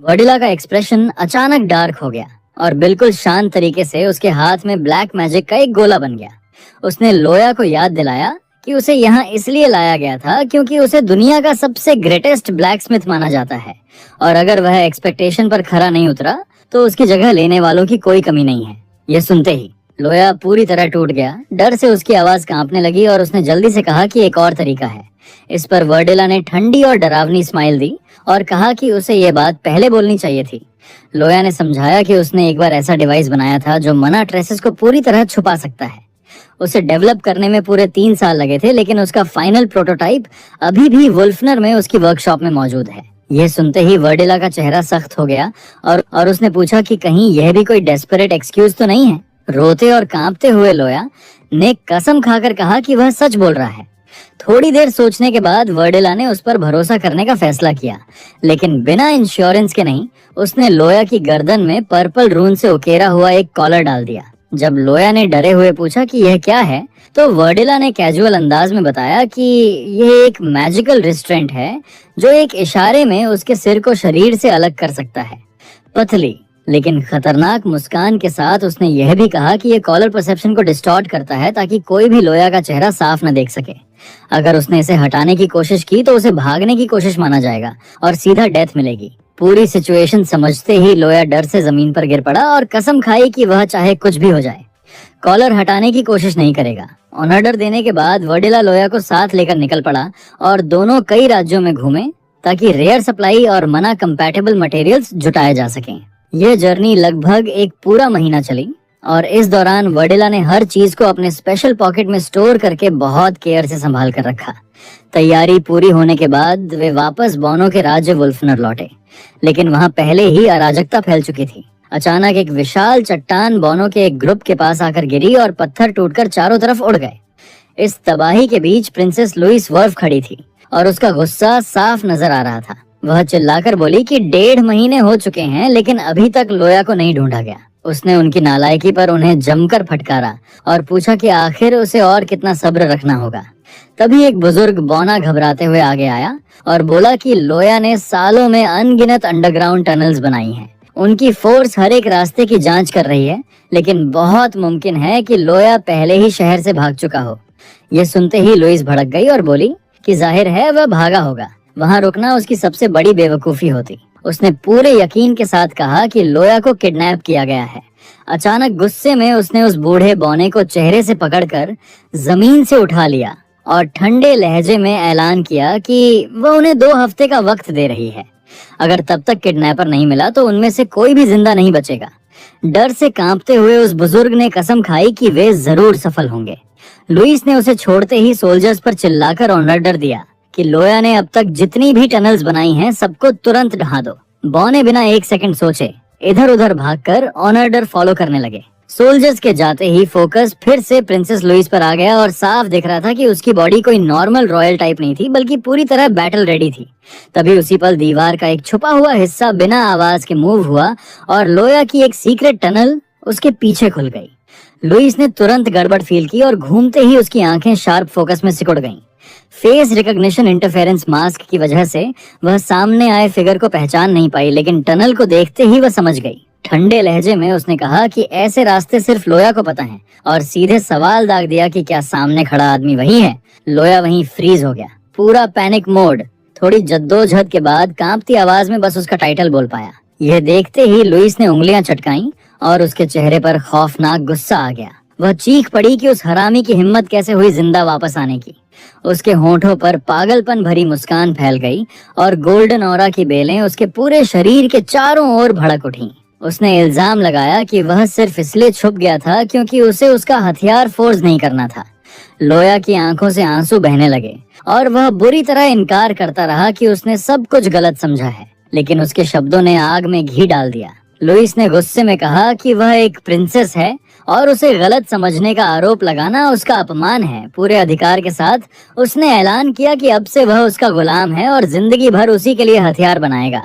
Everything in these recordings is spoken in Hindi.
वर्डिला का एक्सप्रेशन अचानक डार्क हो गया और बिल्कुल शांत तरीके से उसके हाथ में ब्लैक मैजिक का एक गोला बन गया। उसने लोया को याद दिलाया कि उसे यहाँ इसलिए लाया गया था क्योंकि उसे दुनिया का सबसे ग्रेटेस्ट ब्लैक स्मिथ माना जाता है, और अगर वह एक्सपेक्टेशन पर खरा नहीं उतरा तो उसकी जगह लेने वालों की कोई कमी नहीं है। यह सुनते ही लोया पूरी तरह टूट गया। डर से उसकी आवाज कांपने लगी और उसने जल्दी से कहा कि एक और तरीका है। इस पर वर्डिला ने ठंडी और डरावनी स्माइल दी और कहा कि उसे यह बात पहले बोलनी चाहिए थी। लोया ने समझाया कि उसने एक बार ऐसा डिवाइस बनाया था जो मना ट्रेसेस को पूरी तरह छुपा सकता है। उसे डेवलप करने में पूरे 3 साल लगे थे, लेकिन उसका फाइनल प्रोटोटाइप अभी भी वुल्फनर में उसकी वर्कशॉप में मौजूद है। यह सुनते ही वर्डिला का चेहरा सख्त हो गया और उसने पूछा कि कहीं यह भी कोई डेस्परेट एक्सक्यूज तो नहीं है। रोते और कांपते हुए लोया ने कसम खाकर कहा कि वह सच बोल रहा है। थोड़ी देर सोचने के बाद वर्डिला ने उस पर भरोसा करने का फैसला किया, लेकिन बिना इंश्योरेंस के नहीं। उसने लोया की गर्दन में पर्पल रून से उकेरा हुआ एक कॉलर डाल दिया। जब लोया ने डरे हुए पूछा कि यह क्या है, तो वर्डिला ने कैजुअल अंदाज में बताया कि यह एक मैजिकल रिस्ट्रेंट है जो एक इशारे में उसके सिर को शरीर से अलग कर सकता है। पतली लेकिन खतरनाक मुस्कान के साथ उसने यह भी कहा कि यह कॉलर परसेप्शन को डिस्टॉर्ट करता है ताकि कोई भी लोया का चेहरा साफ न देख सके। अगर उसने इसे हटाने की कोशिश की तो उसे भागने की कोशिश माना जाएगा और सीधा डेथ मिलेगी। पूरी सिचुएशन समझते ही लोया डर से जमीन पर गिर पड़ा और कसम खाई कि वह चाहे कुछ भी हो जाए कॉलर हटाने की कोशिश नहीं करेगा। ऑर्डर देने के बाद वर्डिला लोया को साथ लेकर निकल पड़ा और दोनों कई राज्यों में घूमे ताकि रेयर सप्लाई और मना कंपैटिबल मटेरियल्स जुटाए जा सकें। यह जर्नी लगभग एक पूरा महीना चली और इस दौरान वर्डिला ने हर चीज को अपने स्पेशल पॉकेट में स्टोर करके बहुत केयर से संभाल कर रखा। तैयारी पूरी होने के बाद वे वापस बॉनो के राज्य वुल्फनर लौटे, लेकिन वहां पहले ही अराजकता फैल चुकी थी। अचानक एक विशाल चट्टान बॉनो के एक ग्रुप के पास आकर गिरी और पत्थर टूटकर चारों तरफ उड़ गए। इस तबाही के बीच प्रिंसेस लुइस वर्फ खड़ी थी और उसका गुस्सा साफ नजर आ रहा था। वह चिल्लाकर बोली कि 1.5 महीने हो चुके हैं लेकिन अभी तक लोया को नहीं ढूंढा गया। उसने उनकी नालायकी पर उन्हें जमकर फटकारा और पूछा कि आखिर उसे और कितना सब्र रखना होगा। तभी एक बुजुर्ग बौना घबराते हुए आगे आया और बोला कि लोया ने सालों में अनगिनत अंडरग्राउंड टनल्स बनाई हैं। उनकी फोर्स हर एक रास्ते की जांच कर रही है, लेकिन बहुत मुमकिन है कि लोया पहले ही शहर से भाग चुका हो। यह सुनते ही लुइस भड़क गई और बोली कि जाहिर है वह भागा होगा, वहां रुकना उसकी सबसे बड़ी बेवकूफी होती। उसने पूरे यकीन के साथ कहा कि लोया को किडनैप किया गया है। अचानक गुस्से में उसने उस बूढ़े बौने को चेहरे से पकड़कर जमीन से उठा लिया और ठंडे लहजे में ऐलान किया कि वह उन्हें 2 हफ्ते का वक्त दे रही है। अगर तब तक किडनैपर नहीं मिला तो उनमें से कोई भी जिंदा नहीं बचेगा। डर से कांपते हुए उस बुजुर्ग ने कसम खाई कि वे जरूर सफल होंगे। लुइस ने उसे छोड़ते ही सोल्जर्स पर चिल्लाकर ऑर्डर दिया कि लोया ने अब तक जितनी भी टनल्स बनाई हैं सबको तुरंत ढहा दो। बौने बिना 1 सेकंड सोचे इधर उधर भागकर ऑर्डर फॉलो करने लगे। सोल्जर्स के जाते ही फोकस फिर से प्रिंसेस लुइस पर आ गया और साफ दिख रहा था कि उसकी बॉडी कोई नॉर्मल रॉयल टाइप नहीं थी, बल्कि पूरी तरह बैटल रेडी थी। तभी उसी पल दीवार का एक छुपा हुआ हिस्सा बिना आवाज के मूव हुआ और लोया की एक सीक्रेट टनल उसके पीछे खुल गई। लुइस ने तुरंत गड़बड़ फील की और घूमते ही उसकी आंखें शार्प फोकस में सिकुड़ गईं। फेस रिकॉग्निशन इंटरफेरेंस मास्क की वजह से वह सामने आए फिगर को पहचान नहीं पाई, लेकिन टनल को देखते ही वह समझ गई। ठंडे लहजे में उसने कहा कि ऐसे रास्ते सिर्फ लोया को पता हैं और सीधे सवाल दाग दिया कि क्या सामने खड़ा आदमी वही है। लोया वहीं फ्रीज हो गया, पूरा पैनिक मोड। थोड़ी जद्दोजहद के बाद कांपती आवाज में बस उसका टाइटल बोल पाया। यह देखते ही लुइस ने उंगलियां चटकाई और उसके चेहरे पर खौफनाक गुस्सा आ गया। वह चीख पड़ी कि उस हरामी की हिम्मत कैसे हुई जिंदा वापस आने की। उसके होंठों पर पागलपन भरी मुस्कान फैल गई और गोल्डन ऑरा की बेलें उसके पूरे शरीर के चारों ओर भड़क उठी। उसने इल्जाम लगाया कि वह सिर्फ इसलिए छुप गया था क्योंकि उसे उसका हथियार फोर्स नहीं करना था। लोया की आंखों से आंसू बहने लगे और वह बुरी तरह इनकार करता रहा कि उसने सब कुछ गलत समझा है, लेकिन उसके शब्दों ने आग में घी डाल दिया। लुइस ने गुस्से में कहा कि वह एक प्रिंसेस है और उसे गलत समझने का आरोप लगाना उसका अपमान है। पूरे अधिकार के साथ उसने ऐलान किया कि अब से वह उसका गुलाम है और जिंदगी भर उसी के लिए हथियार बनाएगा।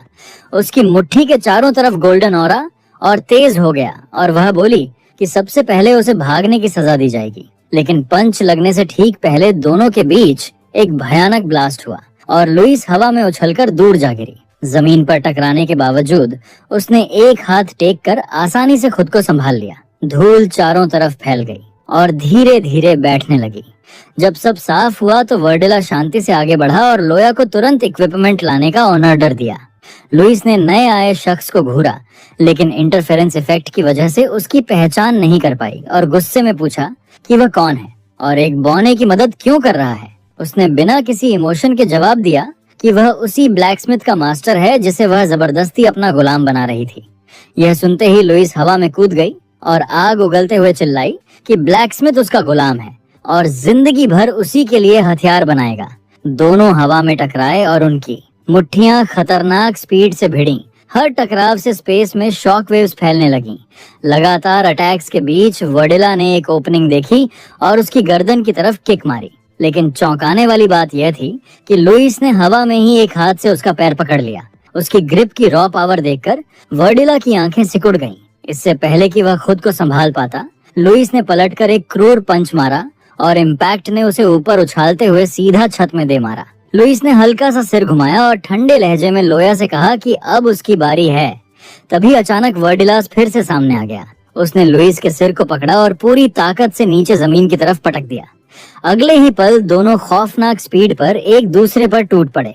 उसकी मुट्ठी के चारों तरफ गोल्डन ऑरा और तेज हो गया और वह बोली कि सबसे पहले उसे भागने की सजा दी जाएगी। लेकिन पंच लगने से ठीक पहले दोनों के बीच एक भयानक ब्लास्ट हुआ और लुइस हवा में उछलकर दूर जा गिरी। जमीन पर टकराने के बावजूद उसने एक हाथ टेक कर आसानी से खुद को संभाल लिया। धूल चारों तरफ फैल गई और धीरे धीरे बैठने लगी। जब सब साफ हुआ तो वर्डेला शांति से आगे बढ़ा और लोया को तुरंत इक्विपमेंट लाने का ऑर्डर दिया। लुइस ने नए आए शख्स को घूरा, लेकिन इंटरफेरेंस इफेक्ट की वजह से उसकी पहचान नहीं कर पाई और गुस्से में पूछा कि वह कौन है और एक बौने की मदद क्यों कर रहा है। उसने बिना किसी इमोशन के जवाब दिया कि वह उसी ब्लैकस्मिथ का मास्टर है जिसे वह जबरदस्ती अपना गुलाम बना रही थी। यह सुनते ही लुइस हवा में कूद गई और आग उगलते हुए चिल्लाई कि ब्लैकस्मिथ उसका गुलाम है और जिंदगी भर उसी के लिए हथियार बनाएगा। दोनों हवा में टकराए और उनकी मुट्ठियां खतरनाक स्पीड से भिड़ी। हर टकराव से स्पेस में शॉक वेव्स फैलने लगीं। लगातार अटैक्स के बीच वर्डेला ने एक ओपनिंग देखी और उसकी गर्दन की तरफ किक मारी। लेकिन चौंकाने वाली बात यह थी कि लुइस ने हवा में ही एक हाथ से उसका पैर पकड़ लिया। उसकी ग्रिप की रॉ पावर देखकर वर्डेला की आंखें सिकुड़ गईं। इससे पहले कि वह खुद को संभाल पाता, लुइस ने पलटकर एक क्रूर पंच मारा और इम्पैक्ट ने उसे ऊपर उछालते हुए सीधा छत में दे मारा। लुइस ने हल्का सा सिर घुमाया और ठंडे लहजे में लोया से कहा कि अब उसकी बारी है। तभी अचानक वर्डिलास फिर से सामने आ गया। उसने लुइस के सिर को पकड़ा और पूरी ताकत से नीचे जमीन की तरफ पटक दिया। अगले ही पल दोनों खौफनाक स्पीड पर एक दूसरे पर टूट पड़े।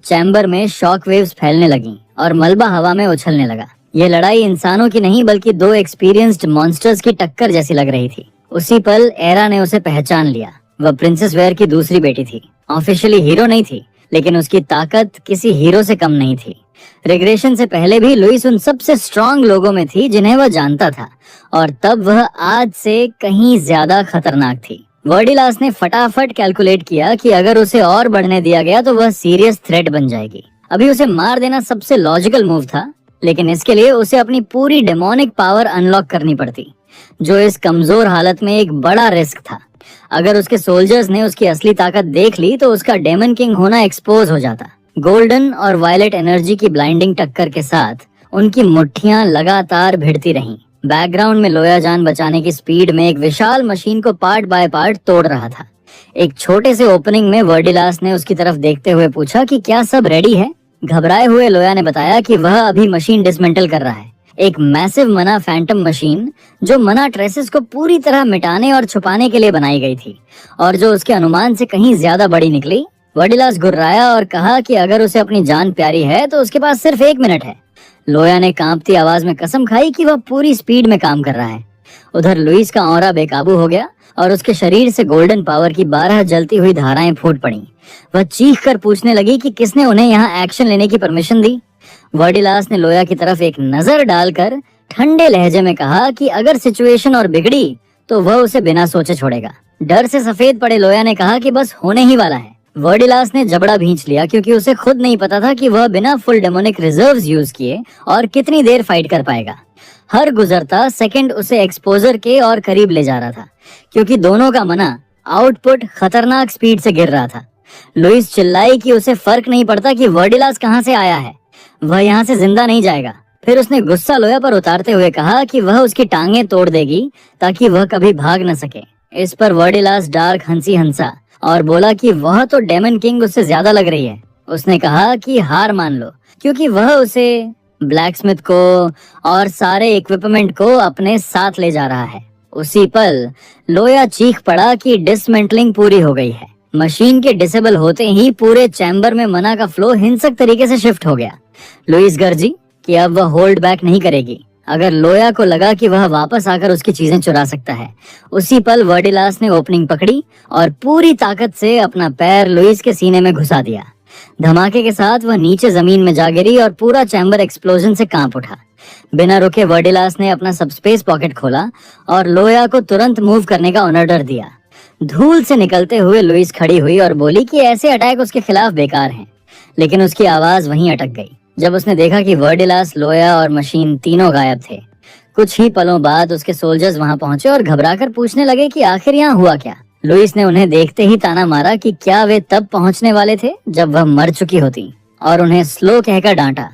चैम्बर में शॉक वेव्स फैलने लगीं और मलबा हवा में उछलने लगा। ये लड़ाई इंसानों की नहीं बल्कि दो एक्सपीरियंस्ड मॉन्स्टर्स की टक्कर जैसी लग रही थी। उसी पल एरा ने उसे पहचान लिया। वह प्रिंसेस वेयर की दूसरी बेटी थी। ऑफिशियली हीरो नहीं थी, लेकिन उसकी ताकत किसी हीरो से कम नहीं थी। रिग्रेशन से पहले भी लुइस उन सबसे स्ट्रॉन्ग लोगों में थी जिन्हें वह जानता था, और तब वह आज से कहीं ज्यादा खतरनाक थी। वर्डिलास ने फटाफट कैलकुलेट किया कि अगर उसे और बढ़ने दिया गया तो वह सीरियस थ्रेट बन जाएगी। अभी उसे मार देना सबसे लॉजिकल मूव था, लेकिन इसके लिए उसे अपनी पूरी डेमोनिक पावर अनलॉक करनी पड़ती, जो इस कमजोर हालत में एक बड़ा रिस्क था। अगर उसके सोल्जर्स ने उसकी असली ताकत देख ली तो उसका डेमन किंग होना एक्सपोज हो जाता। गोल्डन और वायलेट एनर्जी की ब्लाइंडिंग टक्कर के साथ उनकी मुट्ठियां लगातार भिड़ती रहीं। बैकग्राउंड में लोया जान बचाने की स्पीड में एक विशाल मशीन को पार्ट बाय पार्ट तोड़ रहा था। एक छोटे से ओपनिंग में वर्डिलास ने उसकी तरफ देखते हुए पूछा कि क्या सब रेडी है। घबराए हुए लोया ने बताया कि वह अभी मशीन डिसमेंटल कर रहा है। एक मैसिव मना फैंटम मशीन जो मना ट्रेसेस को पूरी तरह मिटाने और छुपाने के लिए बनाई गई थी, और जो उसके अनुमान से कहीं ज्यादा बड़ी निकली। वर्डिलास घुर्राया और कहा कि अगर उसे अपनी जान प्यारी है तो उसके पास सिर्फ 1 मिनट है। लोया ने कांपती आवाज में कसम खाई कि वह पूरी स्पीड में काम कर रहा है। उधर लुइस का ऑरा बेकाबू हो गया और उसके शरीर से गोल्डन पावर की 12 जलती हुई धाराएं फूट पड़ी। वह चीख कर पूछने लगी कि किसने उन्हें यहाँ एक्शन लेने की परमिशन दी। वर्डिलास ने लोया की तरफ एक नजर डालकर ठंडे लहजे में कहा कि अगर सिचुएशन और बिगड़ी तो वह उसे बिना सोचे छोड़ेगा। डर से सफेद पड़े लोया ने कहा कि बस होने ही वाला है। वर्डिलास ने जबड़ा भींच लिया, क्योंकि उसे खुद नहीं पता था कि वह बिना फुल डेमोनिक रिजर्व्स यूज किए और कितनी देर फाइट कर पाएगा। हर गुजरता सेकंड उसे एक्सपोजर के और करीब ले जा रहा था, क्योंकि दोनों का मना आउटपुट खतरनाक स्पीड से गिर रहा था। लुइस चिल्लाई कि उसे फर्क नहीं पड़ता कि वर्डिलास कहां से आया है, वह यहाँ से जिंदा नहीं जाएगा। फिर उसने गुस्सा लोया पर उतारते हुए कहा कि वह उसकी टांगें तोड़ देगी ताकि वह कभी भाग न सके। इस पर वर्डिलास डार्क हंसी हंसा और बोला कि वह तो डेमन किंग उससे ज्यादा लग रही है। उसने कहा कि हार मान लो, क्योंकि वह उसे, ब्लैकस्मिथ को और सारे इक्विपमेंट को अपने साथ ले जा रहा है। उसी पल लोया चीख पड़ा कि डिसमेंटलिंग पूरी हो गई है। मशीन के डिसेबल होते ही पूरे चैम्बर में मना का फ्लो हिंसक तरीके से शिफ्ट हो गया। लुइस गर्जी कि अब वह होल्ड बैक नहीं करेगी अगर लोया को लगा कि वह वापस आकर उसकी चीजें चुरा सकता है। उसी पल वर्डिलास ने ओपनिंग पकड़ी और पूरी ताकत से अपना पैर लुइस के सीने में घुसा दिया। धमाके के साथ वह नीचे जमीन में जा गिरी और पूरा चैम्बर एक्सप्लोजन से कांप उठा। बिना रुके वर्डिलास ने अपना सबस्पेस पॉकेट खोला और लोया को तुरंत मूव करने का ऑर्डर दिया। धूल से निकलते हुए लुइस खड़ी हुई और बोली कि ऐसे अटैक उसके खिलाफ बेकार हैं, लेकिन उसकी आवाज वहीं अटक गई जब उसने देखा कि वर्डिलास, लोया और मशीन तीनों गायब थे। कुछ ही पलों बाद उसके सोल्जर्स वहां पहुंचे और घबराकर पूछने लगे कि आखिर यहाँ हुआ क्या। लुइस ने उन्हें देखते ही ताना मारा कि क्या वे तब पहुंचने वाले थे जब वह मर चुकी होती, और उन्हें स्लो कहकर डांटा।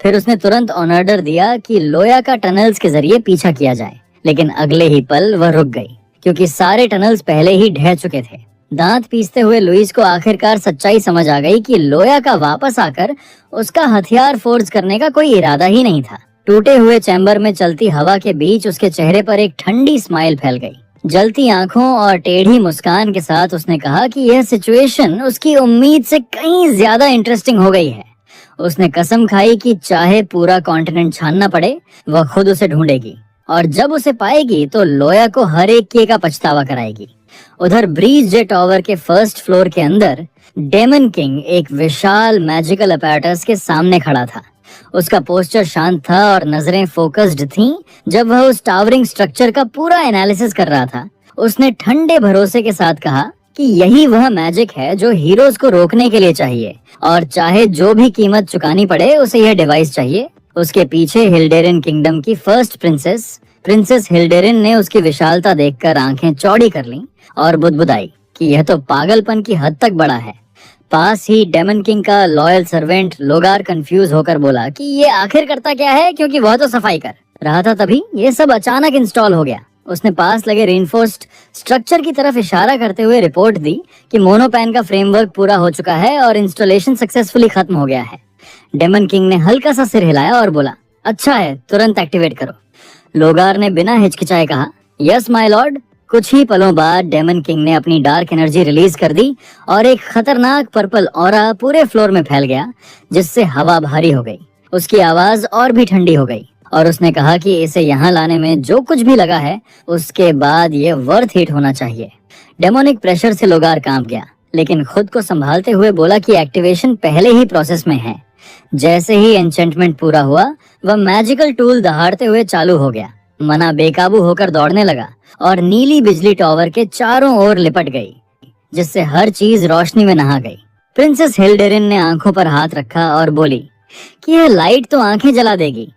फिर उसने तुरंत ऑर्डर दिया कि लोया का टनल्स के जरिए पीछा किया जाए, लेकिन अगले ही पल वह रुक गई, क्योंकि सारे टनल्स पहले ही ढह चुके थे। दांत पीसते हुए लुइस को आखिरकार सच्चाई समझ आ गई कि लोया का वापस आकर उसका हथियार फोर्ज करने का कोई इरादा ही नहीं था। टूटे हुए चैम्बर में चलती हवा के बीच उसके चेहरे पर एक ठंडी स्माइल फैल गई। जलती आंखों और टेढ़ी मुस्कान के साथ उसने कहा कि यह सिचुएशन उसकी उम्मीद से कहीं ज्यादा इंटरेस्टिंग हो गई है। उसने कसम खाई कि चाहे पूरा कॉन्टिनेंट छानना पड़े, वह खुद उसे ढूंढेगी और जब उसे पाएगी तो लोया को हर एक किए का पछतावा कराएगी। उधर ब्रीज जे टावर के फर्स्ट फ्लोर के अंदर डेमन किंग एक विशाल मैजिकल अपैरेटस के सामने खड़ा था। उसका पोस्चर शांत था और नजरें फोकस्ड थीं। जब वह उस टावरिंग स्ट्रक्चर का पूरा एनालिसिस कर रहा था, उसने ठंडे भरोसे के साथ कहा कि यही वह मैजिक है जो हीरोज को रोकने के लिए चाहिए, और चाहे जो भी कीमत चुकानी पड़े उसे यह डिवाइस चाहिए। उसके पीछे हिल्डेरिन किंगडम की फर्स्ट प्रिंसेस हिल्डेरिन ने उसकी विशालता देखकर आंखें चौड़ी कर लीं और बुदबुदाई कि यह तो पागलपन की हद तक बड़ा है। पास ही डेमन किंग का लॉयल सर्वेंट लोगार कंफ्यूज होकर बोला कि ये आखिर करता क्या है, क्योंकि वह तो सफाई कर रहा था। तभी ये सब अचानक इंस्टॉल हो गया। उसने पास लगे रेनफोर्स्ड स्ट्रक्चर की तरफ इशारा करते हुए रिपोर्ट दी कि मोनोपैन का फ्रेमवर्क पूरा हो चुका है और इंस्टॉलेशन सक्सेसफुली खत्म हो गया है। डेमन किंग ने हल्का सा सिर हिलाया और बोला, अच्छा है, तुरंत एक्टिवेट करो। लोगार ने बिना हिचकिचाए कहा, यस माय लॉर्ड। कुछ ही पलों बाद डेमन किंग ने अपनी डार्क एनर्जी रिलीज कर दी और एक खतरनाक पर्पल ऑरा पूरे फ्लोर में फैल गया, जिससे हवा भारी हो गई। उसकी आवाज और भी ठंडी हो गई और उसने कहा कि इसे यहाँ लाने में जो कुछ भी लगा है, उसके बाद ये वर्थ इट होना चाहिए। डेमोनिक प्रेशर से लोगार कांप गया, लेकिन खुद को संभालते हुए बोला कि एक्टिवेशन पहले ही प्रोसेस में है। जैसे ही एन्चेंटमेंट पूरा हुआ, वह मैजिकल टूल दहाड़ते हुए चालू हो गया। मना बेकाबू होकर दौड़ने लगा और नीली बिजली टावर के चारों ओर लिपट गई, जिससे हर चीज रोशनी में नहा गई। प्रिंसेस हिल्डेरिन ने आंखों पर हाथ रखा और बोली कि यह लाइट तो आंखें जला देगी।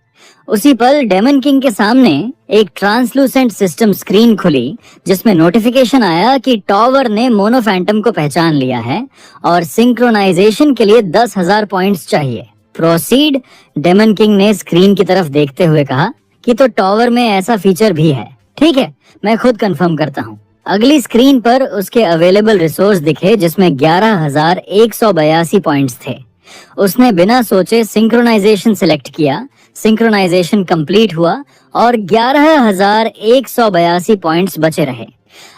उसी पल डेमन किंग के सामने एक ट्रांसलूसेंट सिस्टम स्क्रीन खुली, जिसमें नोटिफिकेशन आया कि टावर ने मोनो फैंटम को पहचान लिया है और सिंक्रोनाइजेशन के लिए 10,000 पॉइंट्स चाहिए। प्रोसीड। डेमन किंग ने स्क्रीन की तरफ देखते हुए कहा कि तो टावर में ऐसा फीचर भी है। ठीक है, मैं खुद कंफर्म करता हूँ। अगली स्क्रीन पर उसके अवेलेबल रिसोर्स दिखे, जिसमें 11,182 पॉइंट्स थे। उसने बिना सोचे सिंक्रोनाइजेशन सिलेक्ट किया। सिंक्रोनाइजेशन कंप्लीट हुआ और 11,182 पॉइंट्स बचे रहे।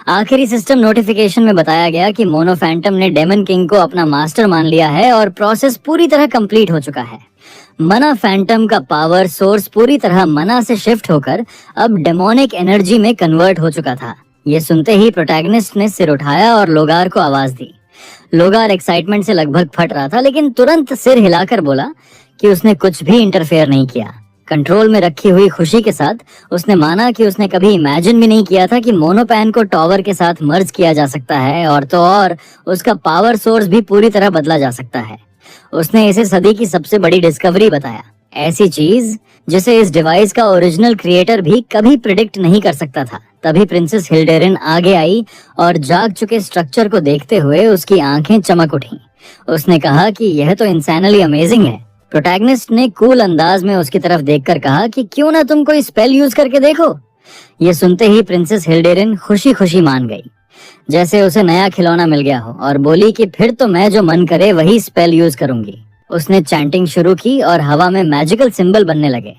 आखिरी सिस्टम नोटिफिकेशन में बताया गया कि मोनो फैंटम ने डेमन किंग को अपना मास्टर मान लिया है और प्रोसेस पूरी तरह कंप्लीट हो चुका है। मना फैंटम का पावर सोर्स पूरी तरह मना से शिफ्ट होकर अब डेमोनिक एनर्जी में कन्वर्ट हो चुका था। ये सुनते ही प्रोटैगनिस्ट ने सिर उठाया और लोगार को आवाज दी। लोगार एक्साइटमेंट से लगभग फट रहा था, लेकिन तुरंत सिर हिलाकर बोला कि उसने कुछ भी इंटरफेयर नहीं किया। कंट्रोल में रखी हुई खुशी के साथ उसने माना कि उसने कभी इमेजिन भी नहीं किया था कि मोनोपैन को टावर के साथ मर्ज किया जा सकता है, और तो और उसका पावर सोर्स भी पूरी तरह बदला जा सकता है। उसने इसे सदी की सबसे बड़ी डिस्कवरी बताया, ऐसी चीज जिसे इस डिवाइस का ओरिजिनल क्रिएटर भी कभी प्रिडिक्ट नहीं कर सकता था। तभी प्रिंसेस हिल्डेरिन आगे आई और जाग चुके स्ट्रक्चर को देखते हुए उसकी आंखें चमक उठी। उसने कहा कि यह तो इंसैनली अमेजिंग है। प्रोटैगनिस्ट ने कूल अंदाज में उसकी तरफ देखकर कहा कि क्यों ना तुम कोई स्पेल यूज करके देखो। ये सुनते ही प्रिंसेस हिल्डेरिन खुशी खुशी मान गई, जैसे उसे नया खिलौना मिल गया हो, और बोली कि फिर तो मैं जो मन करे वही स्पेल यूज करूंगी। उसने चैंटिंग शुरू की और हवा में मैजिकल सिंबल बनने लगे।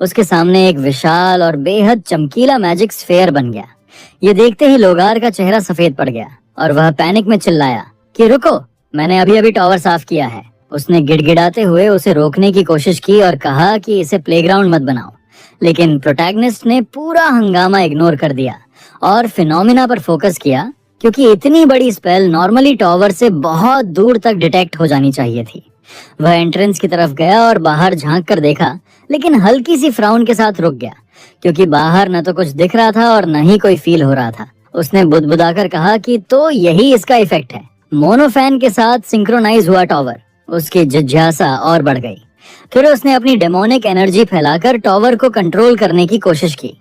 उसके सामने एक विशाल और बेहद चमकीला मैजिक स्फेयर बन गया। ये देखते ही लोगार का चेहरा सफेद पड़ गया और वह पैनिक में चिल्लाया कि रुको, मैंने अभी अभी टावर साफ किया है। उसने गिड़गिड़ाते हुए उसे रोकने की कोशिश की और कहा कि इसे प्लेग्राउंड मत बनाओ, लेकिन प्रोटैगनिस्ट ने पूरा हंगामा इग्नोर कर दिया और फिनोमिना पर फोकस किया, क्योंकि इतनी बड़ी स्पेल नॉर्मली टावर से बहुत दूर तक डिटेक्ट हो जानी चाहिए थी। वह एंट्रेंस की तरफ गया और बाहर झांक कर देखा, लेकिन हल्की सी फ्राउन के साथ रुक गया, क्योंकि बाहर न तो कुछ दिख रहा था और न ही कोई फील हो रहा था। उसने बुदबुदाकर कहा कि तो यही इसका इफेक्ट है, मोनोफैन के साथ सिंक्रोनाइज हुआ टावर। उसकी जिज्ञासा और बढ़ गई। फिर उसने अपनी डेमोनिक एनर्जी फैलाकर टावर को कंट्रोल करने की कोशिश की।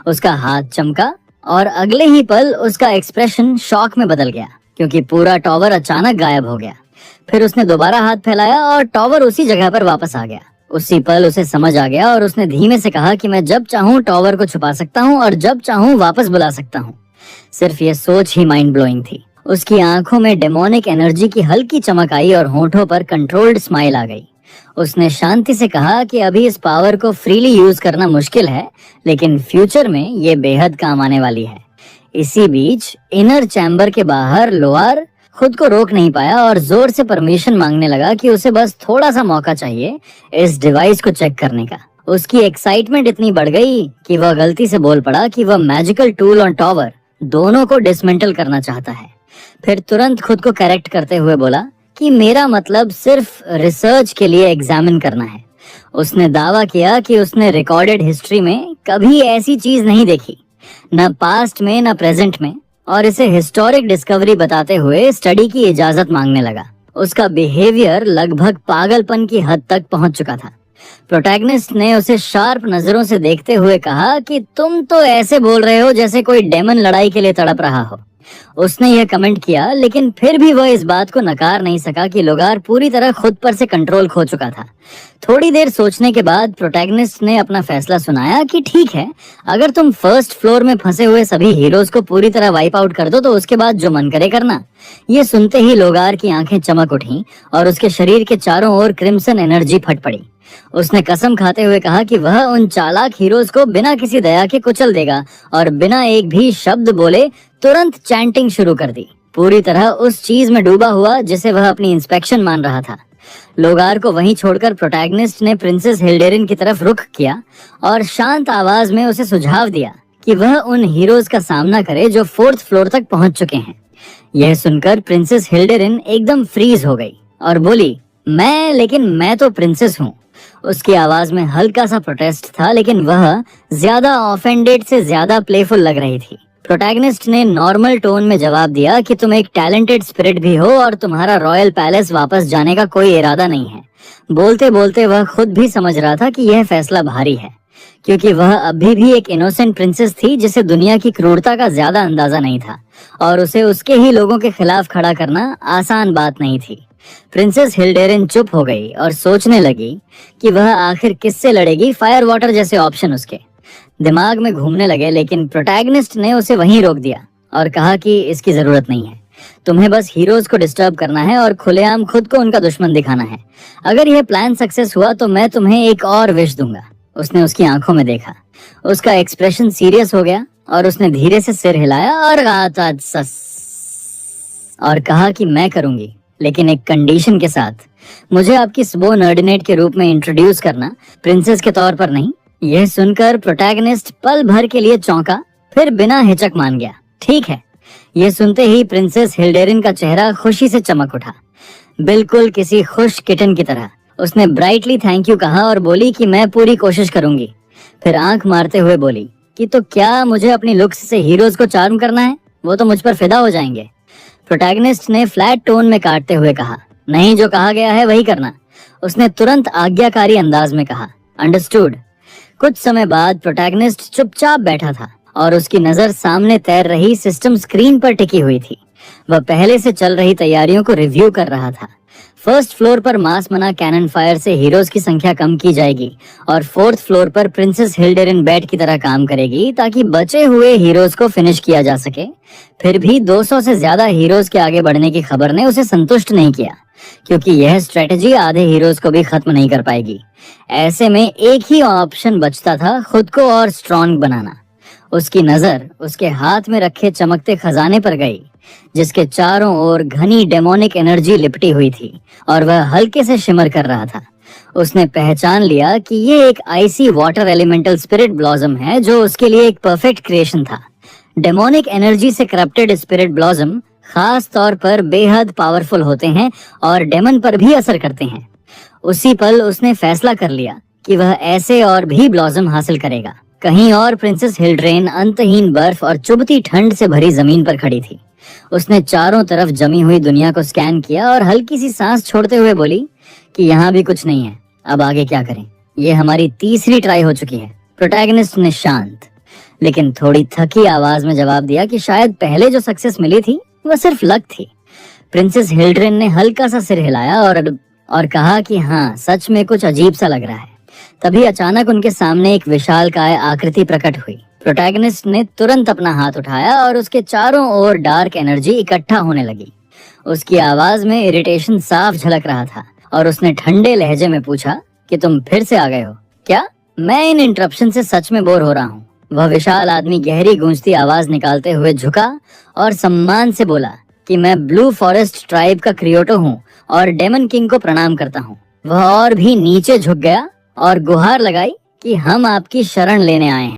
उसका हाथ चमका और अगले ही पल उसका एक्सप्रेशन शॉक में बदल गया, क्योंकि पूरा टावर अचानक गायब हो गया। फिर उसने दोबारा हाथ फैलाया और टावर उसी जगह पर वापस आ गया। उसी पल उसे समझ आ गया और उसने धीमे से कहा कि मैं जब चाहूँ टावर को छुपा सकता हूँ और जब चाहूँ वापस बुला सकता हूँ। सिर्फ ये सोच ही माइंड ब्लोइंग थी। उसकी आंखों में डेमोनिक एनर्जी की हल्की चमक आई और होठों पर कंट्रोल्ड स्माइल आ गई। उसने शांति से कहा कि अभी इस पावर को फ्रीली यूज करना मुश्किल है, लेकिन फ्यूचर में ये बेहद काम आने वाली है। इसी बीच इनर चैम्बर के बाहर लोअर खुद को रोक नहीं पाया और जोर से परमिशन मांगने लगा कि उसे बस थोड़ा सा मौका चाहिए इस डिवाइस को चेक करने का। उसकी एक्साइटमेंट इतनी बढ़ गई कि वह गलती से बोल पड़ा कि वह मैजिकल टूल और टॉवर दोनों को डिसमेंटल करना चाहता है। फिर तुरंत खुद को करेक्ट करते हुए बोला कि मेरा मतलब सिर्फ रिसर्च के लिए एग्जामिन करना है। उसने दावा किया कि उसने रिकॉर्डेड हिस्ट्री में कभी ऐसी चीज नहीं देखी, न पास्ट में न प्रेजेंट में, और इसे हिस्टोरिक डिस्कवरी बताते हुए स्टडी की इजाजत मांगने लगा। उसका बिहेवियर लगभग पागलपन की हद तक पहुंच चुका था। प्रोटैगनिस्ट ने उसे शार्प नजरों से देखते हुए कहा कि तुम तो ऐसे बोल रहे हो जैसे कोई डेमन लड़ाई के लिए तड़प रहा हो। उसने यह कमेंट किया, लेकिन फिर भी वह इस बात को नकार नहीं सका कि लोगार पूरी तरह खुद पर से कंट्रोल खो चुका था। थोड़ी देर सोचने के बाद प्रोटैगनिस्ट ने अपना फैसला सुनाया कि ठीक है, अगर तुम फर्स्ट फ्लोर में फंसे हुए सभी हीरोज को पूरी तरह वाइप आउट कर दो तो उसके बाद जो मन करे करना। ये सुनते ही लोगार की आंखें चमक उठी और उसके शरीर के चारों ओर क्रिम्सन एनर्जी फट पड़ी। उसने कसम खाते हुए कहा कि वह उन चालाक हीरोज को बिना किसी दया के कुचल देगा और बिना एक भी शब्द बोले तुरंत चैंटिंग शुरू कर दी, पूरी तरह उस चीज में डूबा हुआ जिसे वह अपनी इंस्पेक्शन मान रहा था। लोगार को वहीं छोड़कर प्रोटैगनिस्ट ने प्रिंसेस हिल्डेरिन की तरफ रुख किया और शांत आवाज में उसे सुझाव दिया कि वह उन हीरोज का सामना करे जो 4th फ्लोर तक पहुंच चुके हैं। यह सुनकर प्रिंसेस हिल्डेरिन एकदम फ्रीज हो गई और बोली, लेकिन मैं तो प्रिंसेस हूँ। उसकी आवाज में हल्का सा प्रोटेस्ट था, लेकिन वह ज्यादा ऑफेंडेड से ज्यादा प्लेफुल लग रही थी। प्रोटैगनिस्ट ने नॉर्मल टोन में जवाब दिया कि तुम एक टैलेंटेड स्पिरिट भी हो और तुम्हारा रॉयल पैलेस वापस जाने का कोई इरादा नहीं है। बोलते बोलते वह खुद भी समझ रहा था कि यह फैसला भारी है, क्योंकि वह अभी भी एक इनोसेंट प्रिंसेस थी जिसे दुनिया की क्रूरता का ज्यादा अंदाजा नहीं था और उसे उसके ही लोगों के खिलाफ खड़ा करना आसान बात नहीं थी। प्रिंसेस हिल्डेरिन चुप हो गई और सोचने लगी कि वह आखिर किससे लड़ेगी। फायर वाटर जैसे ऑप्शन उसके दिमाग में घूमने लगे, लेकिन प्रोटैगनिस्ट ने उसे वहीं रोक दिया और कहा कि इसकी जरूरत नहीं है, तुम्हें बस हीरोज को डिस्टर्ब करना है और खुलेआम खुद को उनका दुश्मन दिखाना है। अगर यह प्लान सक्सेस हुआ तो मैं तुम्हें एक और विश दूंगा। उसने उसकी आंखों में देखा, उसका एक्सप्रेशन सीरियस हो गया और उसने धीरे से सिर हिलाया और कहा कि मैं करूंगी, लेकिन एक कंडीशन के साथ। मुझे आपकी सबऑर्डिनेट के रूप में इंट्रोड्यूस करना, प्रिंसेस के तौर पर नहीं। यह सुनकर प्रोटैगनिस्ट पल भर के लिए चौंका, फिर बिना हिचक मान गया, ठीक है। यह सुनते ही प्रिंसेस हिल्डेरिन का चेहरा खुशी से चमक उठा, बिल्कुल किसी खुश किटन की तरह। उसने ब्राइटली थैंक यू कहा और बोली कि मैं पूरी कोशिश करूंगी। फिर आंख मारते हुए बोली कि तो क्या मुझे अपनी लुक्स से हीरोज को चार्म करना है? वो तो मुझ पर फिदा हो जाएंगे। प्रोटैगनिस्ट ने फ्लैट टोन में काटते हुए कहा, नहीं, जो कहा गया है वही करना। उसने तुरंत आज्ञाकारी अंदाज में कहा, अंडरस्टूड। कुछ समय बाद प्रोटैगनिस्ट चुपचाप बैठा था और उसकी नजर सामने तैर रही सिस्टम स्क्रीन पर टिकी हुई थी। वह पहले से चल रही तैयारियों को रिव्यू कर रहा था। फर्स्ट फ्लोर पर मास मना कैनन फायर से हीरोज की संख्या कम की जाएगी और 4th फ्लोर पर प्रिंसेस हिल्डेरिन बैट की तरह काम करेगी ताकि बचे हुए हीरोज को फिनिश किया जा सके। फिर भी 200 से ज्यादा हीरोज के आगे बढ़ने की खबर ने उसे संतुष्ट नहीं किया, क्योंकि यह स्ट्रेटेजी आधे हीरोज को भी खत्म नहीं कर पाएगी। ऐसे में एक ही ऑप्शन बचता था, खुद को और स्ट्रॉन्ग बनाना। उसकी नजर उसके हाथ में रखे चमकते खजाने पर गई, जिसके चारों ओर घनी डेमोनिक एनर्जी लिपटी हुई थी और वह हल्के से शिमर कर रहा था। उसने पहचान लिया कि ये एक आइसी वाटर एलिमेंटल स्पिरिट ब्लॉसम है, जो उसके लिए एक परफेक्ट क्रिएशन था। डेमोनिक एनर्जी से करप्टेड स्पिरिट ब्लॉसम खास तौर पर बेहद पावरफुल होते हैं और डेमन पर भी असर करते हैं। उसी पल उसने फैसला कर लिया कि वह ऐसे और भी ब्लॉसम हासिल करेगा। कहीं और प्रिंसेस हिल्ड्रेन अंतहीन बर्फ और चुभती ठंड से भरी जमीन पर खड़ी थी। उसने चारों तरफ जमी हुई दुनिया को स्कैन किया और हल्की सी सांस छोड़ते हुए बोली कि यहाँ भी कुछ नहीं है, अब आगे क्या करें? ये हमारी तीसरी ट्राई हो चुकी है। प्रोटैगनिस्ट ने शांत लेकिन थोड़ी थकी आवाज में जवाब दिया कि शायद पहले जो सक्सेस मिली थी वह सिर्फ लक थी। प्रिंसेस हिल्ड्रेन ने हल्का सा सिर हिलाया और कहा कि हाँ, सच में कुछ अजीब सा लग रहा है। तभी अचानक उनके सामने एक विशालकाय आकृति प्रकट हुई। प्रोटैगनिस्ट ने तुरंत अपना हाथ उठाया और उसके चारों ओर डार्क एनर्जी इकट्ठा होने लगी। उसकी आवाज में इरिटेशन साफ झलक रहा था और उसने ठंडे लहजे में पूछा कि तुम फिर से आ गए हो क्या? मैं इन इंटरप्शन से सच में बोर हो रहा हूँ। वह विशाल आदमी गहरी गूंजती आवाज निकालते हुए झुका और सम्मान से बोला कि मैं ब्लू फॉरेस्ट ट्राइब का क्रियोटो हूँ और डेमन किंग को प्रणाम करता हूँ। वह और भी नीचे झुक गया और गुहार लगाई कि हम आपकी शरण लेने आए हैं।